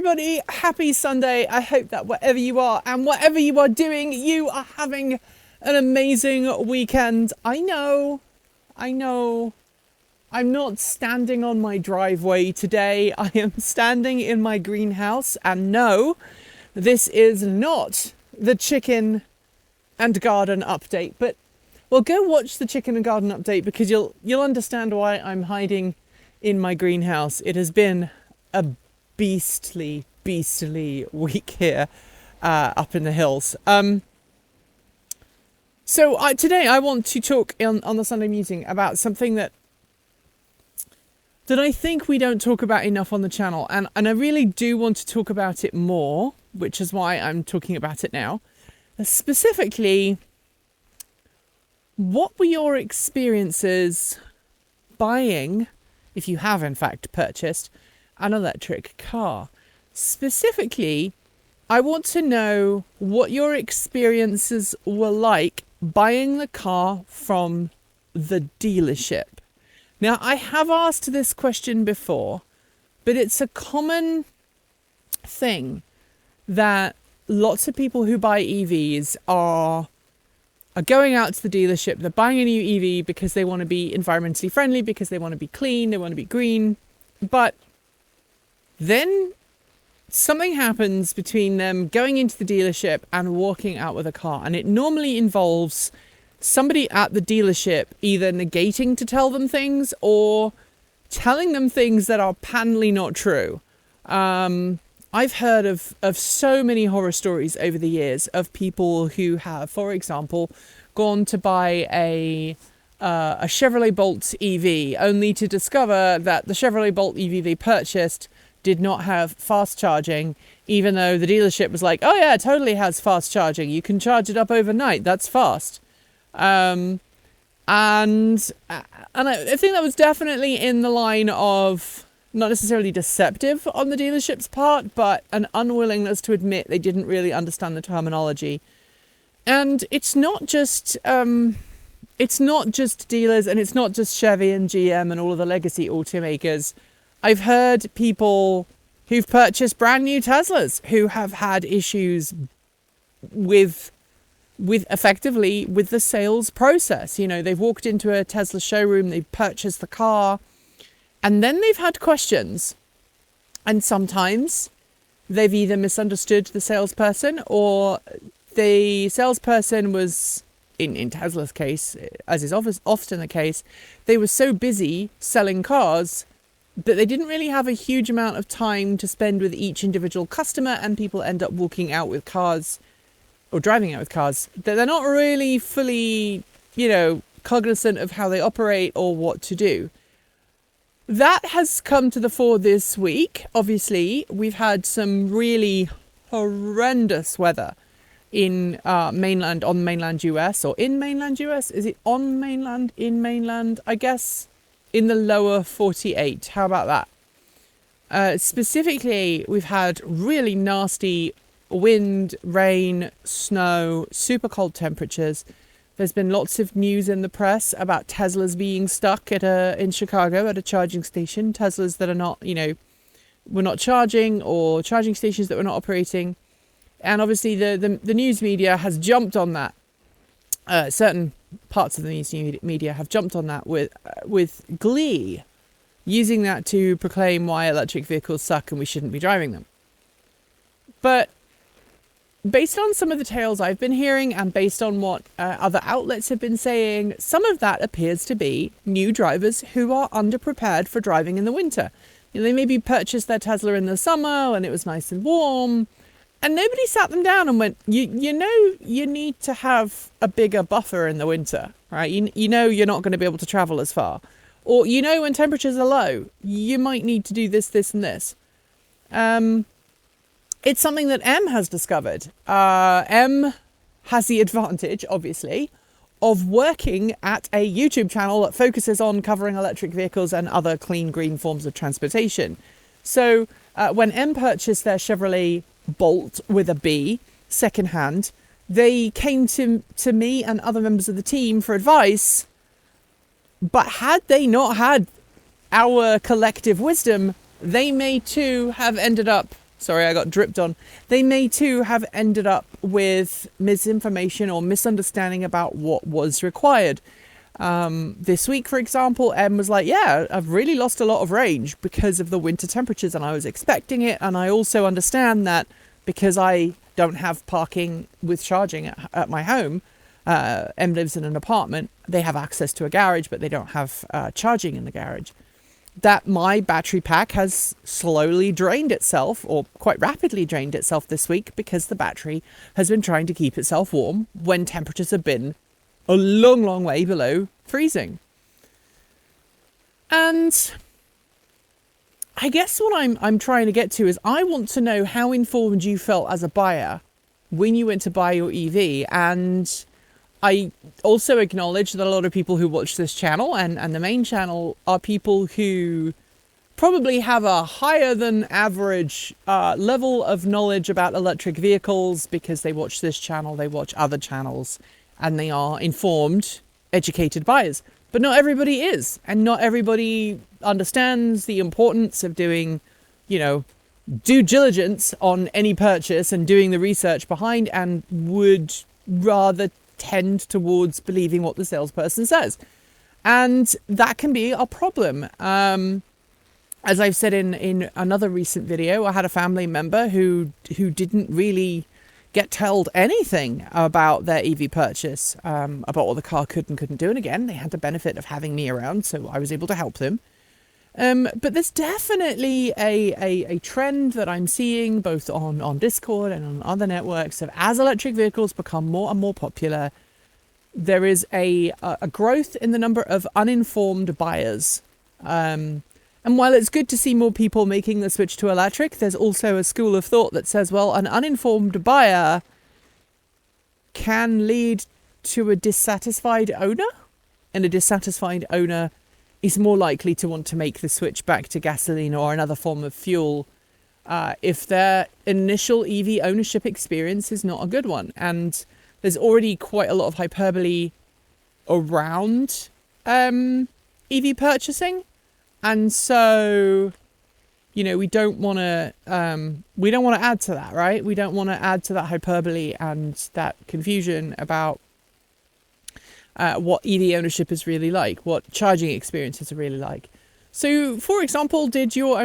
everybody, happy Sunday. I hope that wherever you are and whatever you are doing, you are having an amazing weekend. I know. I'm not standing on my driveway today. I am standing in my greenhouse, and no, this is not the chicken and garden update, but well, go watch the chicken and garden update because you'll understand why I'm hiding in my greenhouse. It has been a beastly week here up in the hills. So today I want to talk on the Sunday Musing about something that I think we don't talk about enough on the channel, and I really do want to talk about it more, which is why I'm talking about it now. Specifically, what were your experiences buying, if you have in fact purchased, an electric car? Specifically, I want to know what your experiences were like buying the car from the dealership. Now, I have asked this question before, but it's a common thing that lots of people who buy EVs are going out to the dealership. They're buying a new EV because they want to be environmentally friendly, because they want to be clean, they want to be green. But then something happens between them going into the dealership and walking out with a car. And it normally involves somebody at the dealership either negating to tell them things or telling them things that are patently not true. I've heard of so many horror stories over the years of people who have, for example, gone to buy a Chevrolet Bolt EV only to discover that the Chevrolet Bolt EV they purchased did not have fast charging, even though the dealership was like, oh yeah, it totally has fast charging. You can charge it up overnight. That's fast. And I think that was definitely in the line of not necessarily deceptive on the dealership's part, but an unwillingness to admit they didn't really understand the terminology. And it's not just dealers, and it's not just Chevy and GM and all of the legacy automakers. I've heard people who've purchased brand new Teslas who have had issues with effectively with the sales process. You know, they've walked into a Tesla showroom, they've purchased the car, and then they've had questions. And sometimes they've either misunderstood the salesperson, or the salesperson was, in Tesla's case, as is often the case, they were so busy selling cars that they didn't really have a huge amount of time to spend with each individual customer, and people end up walking out with cars or driving out with cars that they're not really fully, cognizant of how they operate or what to do. That has come to the fore this week. In really horrendous weather in mainland US, or in mainland US. Is it on mainland, in mainland? I guess in the lower 48. How about that? Specifically, we've had really nasty wind, rain, snow, super cold temperatures. There's been lots of news in the press about Teslas being stuck in Chicago at a charging station. Teslas that are not, were not charging, or charging stations that were not operating. And obviously the news media has jumped on that. Certain parts of the news media have jumped on that with glee, using that to proclaim why electric vehicles suck and we shouldn't be driving them. But based on some of the tales I've been hearing, and based on what other outlets have been saying, some of that appears to be new drivers who are underprepared for driving in the winter. They maybe purchased their Tesla in the summer when it was nice and warm, and nobody sat them down and went, you need to have a bigger buffer in the winter, right? You're not going to be able to travel as far. Or, when temperatures are low, you might need to do this, this, and this. It's something that M has discovered. M has the advantage, obviously, of working at a YouTube channel that focuses on covering electric vehicles and other clean, green forms of transportation. So when M purchased their Chevrolet Bolt with a B, secondhand, they came to me and other members of the team for advice. But had they not had our collective wisdom, they may too have ended up Sorry, I got dripped on. They may too have ended up with misinformation or misunderstanding about what was required. This week, for example, Em was like, yeah, I've really lost a lot of range because of the winter temperatures and I was expecting it. And I also understand that because I don't have parking with charging at my home, Em lives in an apartment, they have access to a garage, but they don't have charging in the garage. That my battery pack has slowly drained itself, or quite rapidly drained itself this week, because the battery has been trying to keep itself warm when temperatures have been a long, long way below freezing. And I guess what I'm trying to get to is I want to know how informed you felt as a buyer when you went to buy your EV. And I also acknowledge that a lot of people who watch this channel and the main channel are people who probably have a higher than average level of knowledge about electric vehicles because they watch this channel, they watch other channels, and they are informed, educated buyers. But not everybody is, and not everybody understands the importance of doing, due diligence on any purchase and doing the research behind, and would rather tend towards believing what the salesperson says. And that can be a problem. As I've said in another recent video, I had a family member who didn't really get told anything about their EV purchase, about what the car could and couldn't do. And again, they had the benefit of having me around, so I was able to help them. But there's definitely a trend that I'm seeing both on Discord and on other networks of, as electric vehicles become more and more popular, there is a growth in the number of uninformed buyers. And while it's good to see more people making the switch to electric, there's also a school of thought that says, well, an uninformed buyer can lead to a dissatisfied owner, and a dissatisfied owner is more likely to want to make the switch back to gasoline or another form of fuel if their initial EV ownership experience is not a good one. And there's already quite a lot of hyperbole around EV purchasing. And so, we don't want to add to that, right? We don't want to add to that hyperbole and that confusion about what EV ownership is really like, what charging experiences are really like. So, for example, did your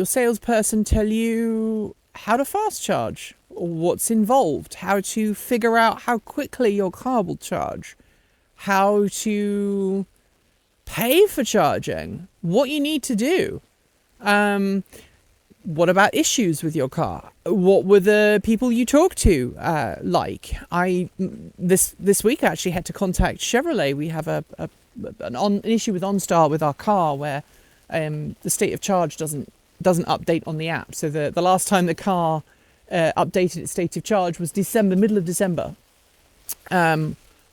salesperson tell you how to fast charge, or what's involved, how to figure out how quickly your car will charge, how to pay for charging, what you need to do? What about issues with your car? What were the people you talked to like? This week I actually had to contact Chevrolet. We have an issue with OnStar with our car where the state of charge doesn't update on the app. So the last time the car updated its state of charge was middle of December.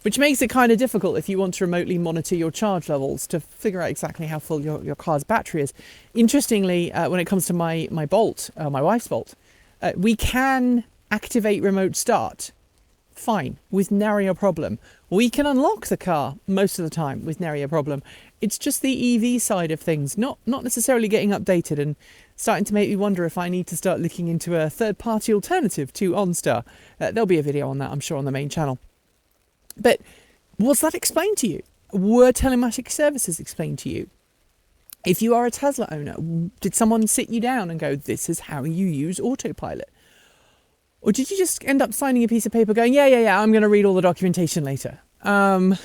Which makes it kind of difficult if you want to remotely monitor your charge levels to figure out exactly how full your car's battery is. Interestingly, when it comes to my Bolt, my wife's Bolt, we can activate remote start. Fine, with nary a problem. We can unlock the car most of the time with nary a problem. It's just the EV side of things, not necessarily getting updated, and starting to make me wonder if I need to start looking into a third-party alternative to OnStar. There'll be a video on that, I'm sure, on the main channel. But was that explained to you? Were telematic services explained to you? If you are a Tesla owner, did someone sit you down and go, this is how you use autopilot? Or did you just end up signing a piece of paper going, yeah, I'm going to read all the documentation later? Let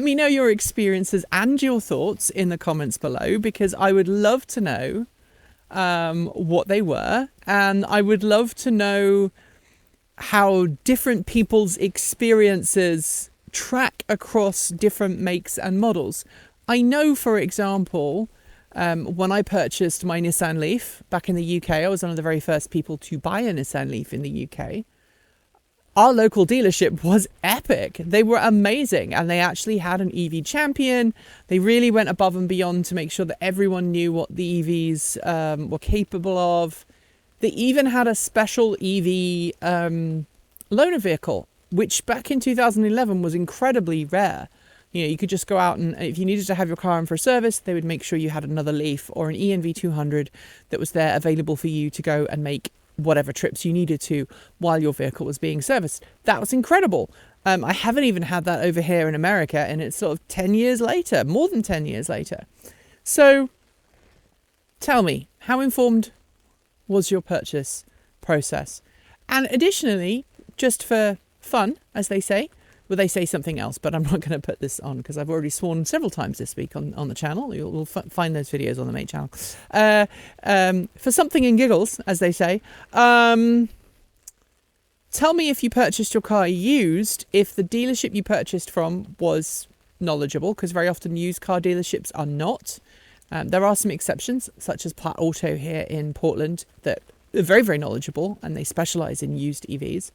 me know your experiences and your thoughts in the comments below, because I would love to know what they were. And I would love to know how different people's experiences track across different makes and models. I know, for example, when I purchased my Nissan Leaf back in the UK, I was one of the very first people to buy a Nissan Leaf in the UK. Our local dealership was epic. They were amazing, and they actually had an EV champion. They really went above and beyond to make sure that everyone knew what the EVs were capable of. They even had a special EV loaner vehicle, which back in 2011 was incredibly rare. You know, you could just go out and if you needed to have your car in for a service, they would make sure you had another Leaf or an ENV 200 that was there available for you to go and make whatever trips you needed to while your vehicle was being serviced. That was incredible. I haven't even had that over here in America, and it's sort of 10 years later, more than 10 years later. So tell me, how informed was your purchase process? And additionally, just for fun, as they say, well, they say something else, but I'm not going to put this on because I've already sworn several times this week on the channel. You'll find those videos on the main channel. For something in giggles, as they say, tell me if you purchased your car used, if the dealership you purchased from was knowledgeable, because very often used car dealerships are not. There are some exceptions, such as Platt Auto here in Portland, that are very, very knowledgeable, and they specialise in used EVs.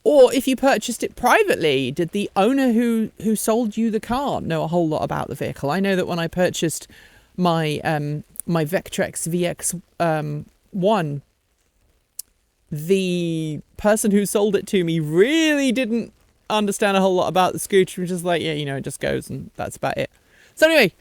Or if you purchased it privately, did the owner who sold you the car know a whole lot about the vehicle? I know that when I purchased my my Vectrex VX1, the person who sold it to me really didn't understand a whole lot about the scooter. Just like, yeah, you know, it just goes and that's about it. So anyway,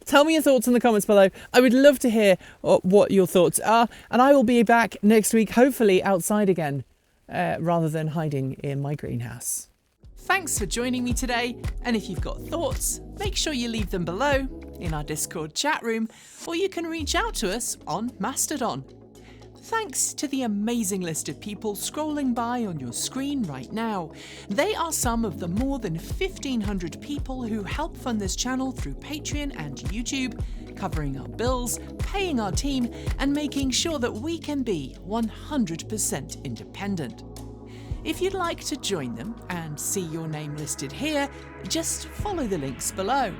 tell me your thoughts in the comments below. I would love to hear what your thoughts are. And I will be back next week, hopefully outside again, rather than hiding in my greenhouse. Thanks for joining me today. And if you've got thoughts, make sure you leave them below in our Discord chat room, or you can reach out to us on Mastodon. Thanks to the amazing list of people scrolling by on your screen right now. They are some of the more than 1,500 people who help fund this channel through Patreon and YouTube, covering our bills, paying our team, and making sure that we can be 100% independent. If you'd like to join them and see your name listed here, just follow the links below.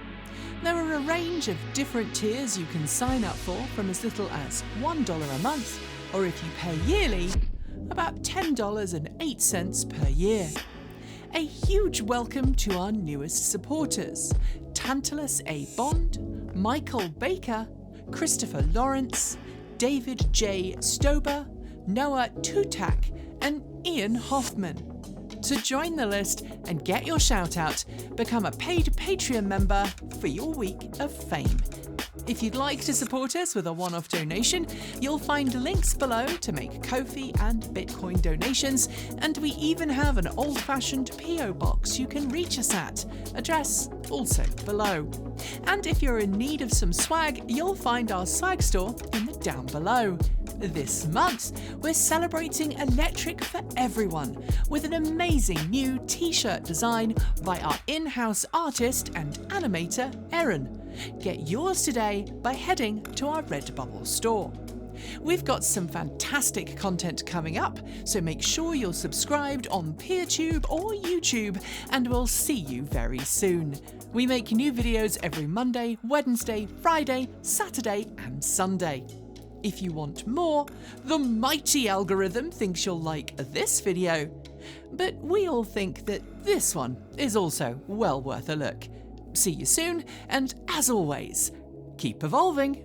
There are a range of different tiers you can sign up for, from as little as $1 a month, or if you pay yearly, about $10.08 per year. A huge welcome to our newest supporters: Tantalus A. Bond, Michael Baker, Christopher Lawrence, David J. Stober, Noah Tutak, and Ian Hoffman. To join the list and get your shout out, become a paid Patreon member for your week of fame. If you'd like to support us with a one-off donation, you'll find links below to make Ko-fi and Bitcoin donations, and we even have an old-fashioned PO box you can reach us at, address also below. And if you're in need of some swag, you'll find our swag store in the down below. This month, we're celebrating electric for everyone with an amazing new t-shirt design by our in-house artist and animator, Erin. Get yours today by heading to our Redbubble store. We've got some fantastic content coming up, so make sure you're subscribed on PeerTube or YouTube, and we'll see you very soon. We make new videos every Monday, Wednesday, Friday, Saturday, and Sunday. If you want more, the mighty algorithm thinks you'll like this video, but we all think that this one is also well worth a look. See you soon, and as always, keep evolving.